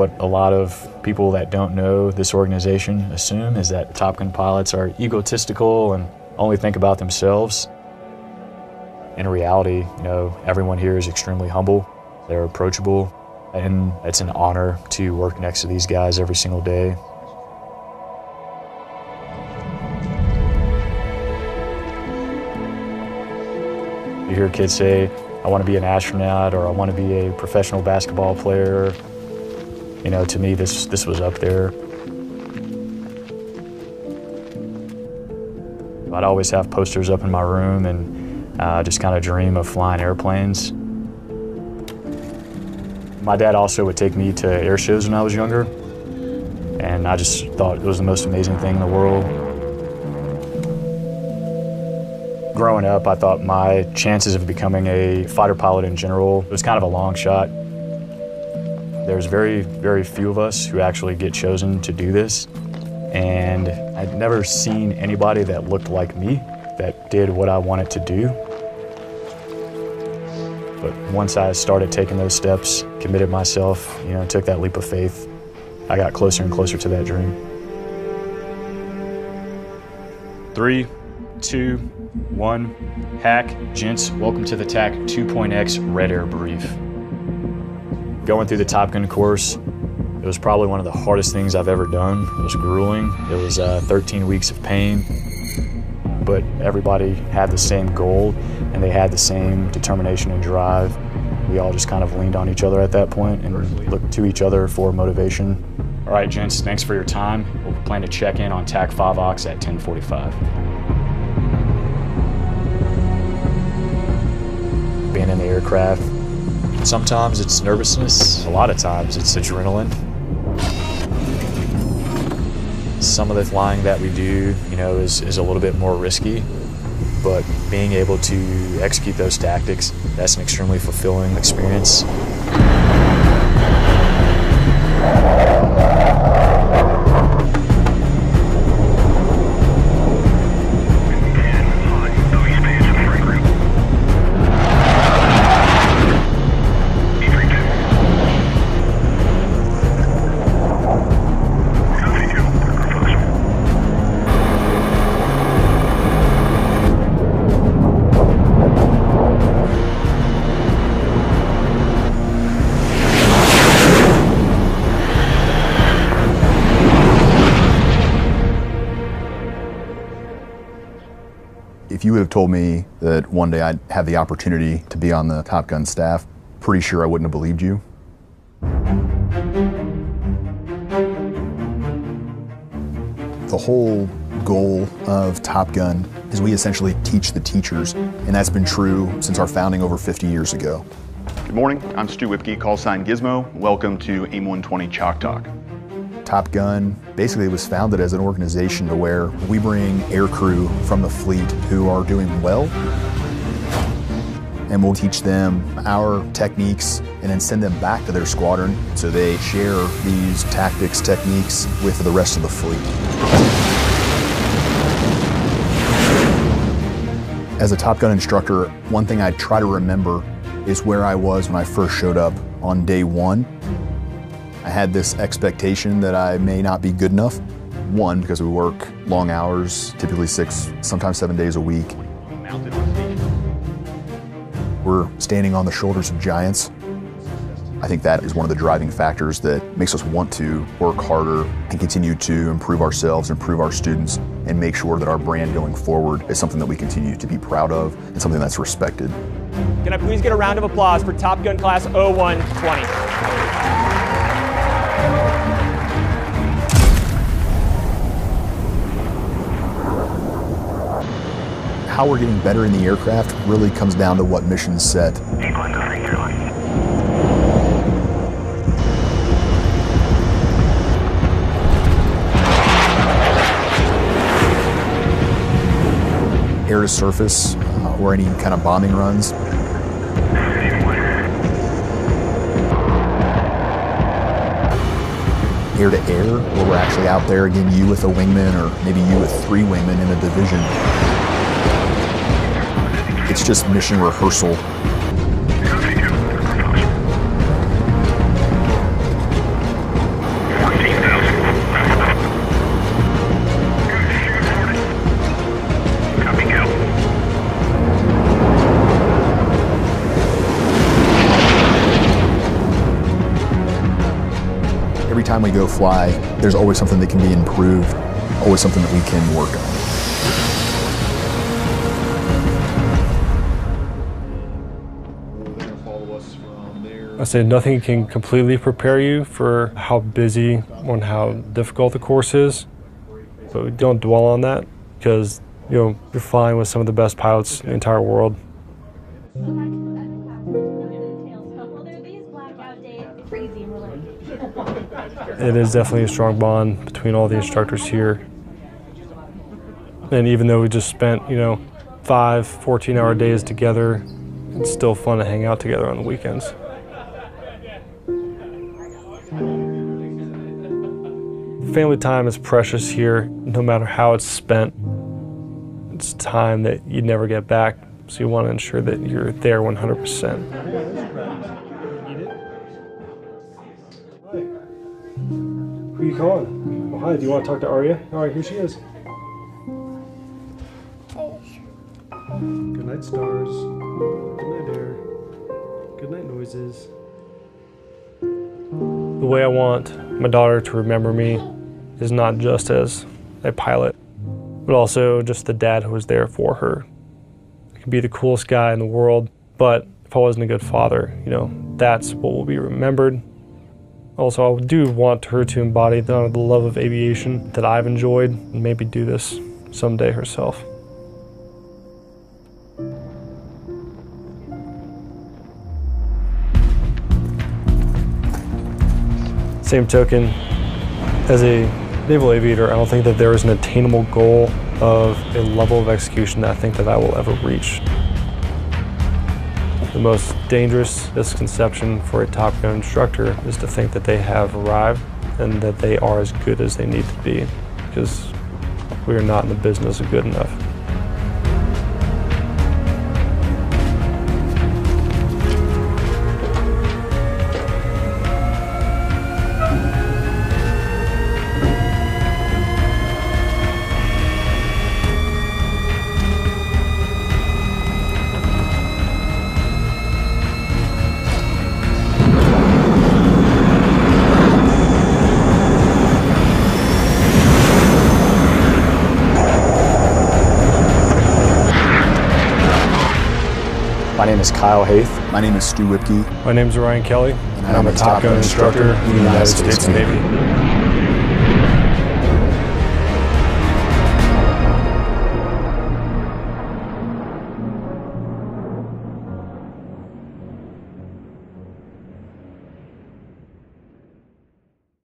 what a lot of people that don't know this organization assume is that Top Gun pilots are egotistical and only think about themselves. In reality, everyone here is extremely humble. They're approachable, and it's an honor to work next to these guys every single day. You hear kids say, I want to be an astronaut, or I want to be a professional basketball player. To me, this was up there. I'd always have posters up in my room and just kind of dream of flying airplanes. My dad also would take me to air shows when I was younger, and I just thought it was the most amazing thing in the world. Growing up, I thought my chances of becoming a fighter pilot in general was kind of a long shot. There's very, very few of us who actually get chosen to do this, and I'd never seen anybody that looked like me that did what I wanted to do. But once I started taking those steps, committed myself, took that leap of faith, I got closer and closer to that dream. 3, 2, 1, hack. Gents, welcome to the TAC 2.X Red Air Brief. Going through the Top Gun course, it was probably one of the hardest things I've ever done. It was grueling. It was 13 weeks of pain, but everybody had the same goal and they had the same determination and drive. We all just kind of leaned on each other at that point and looked to each other for motivation. All right, gents, thanks for your time. We'll plan to check in on TAC 5 at 10:45. Being in the aircraft, sometimes it's nervousness, a lot of times it's adrenaline. Some of the flying that we do, is a little bit more risky, but being able to execute those tactics, that's an extremely fulfilling experience. If you would have told me that one day I'd have the opportunity to be on the Top Gun staff, pretty sure I wouldn't have believed you. The whole goal of Top Gun is we essentially teach the teachers, and that's been true since our founding over 50 years ago. Good morning, I'm Stu Whipke, call sign Gizmo. Welcome to AIM 120 Chalk Talk. Top Gun basically was founded as an organization to where we bring aircrew from the fleet who are doing well, and we'll teach them our techniques and then send them back to their squadron so they share these tactics, techniques with the rest of the fleet. As a Top Gun instructor, one thing I try to remember is where I was when I first showed up on day one. I had this expectation that I may not be good enough. One, because we work long hours, typically 6, sometimes 7 days a week. We're standing on the shoulders of giants. I think that is one of the driving factors that makes us want to work harder and continue to improve ourselves, improve our students, and make sure that our brand going forward is something that we continue to be proud of and something that's respected. Can I please get a round of applause for Top Gun Class 0120? How we're getting better in the aircraft really comes down to what mission's set. England to St. Louis. Air to surface, or any kind of bombing runs. Air to air, where we're actually out there, again, you with a wingman, or maybe you with 3 wingmen in a division. It's just mission rehearsal. time we go fly, there's always something that can be improved, always something that we can work on. I say nothing can completely prepare you for how busy and how difficult the course is, but we don't dwell on that because you're flying with some of the best pilots in the entire world. It is definitely a strong bond between all the instructors here. And even though we just spent, 5 14-hour days together, it's still fun to hang out together on the weekends. Family time is precious here, no matter how it's spent. It's time that you never get back, so you want to ensure that you're there 100%. Who are you calling? Oh, hi, do you want to talk to Arya? All right, here she is. Good night, stars. Good night, air. Good night, noises. The way I want my daughter to remember me is not just as a pilot, but also just the dad who was there for her. I could be the coolest guy in the world, but if I wasn't a good father, that's what will be remembered. Also, I do want her to embody the love of aviation that I've enjoyed and maybe do this someday herself. Same token, as a naval aviator, I don't think that there is an attainable goal of a level of execution that I think that I will ever reach. The most dangerous misconception for a Top Gun instructor is to think that they have arrived and that they are as good as they need to be, because we are not in the business of good enough. My name is Kyle Haith. My name is Stu Whipke. My name is Ryan Kelly, and I'm a Top Gun instructor in the United States Navy.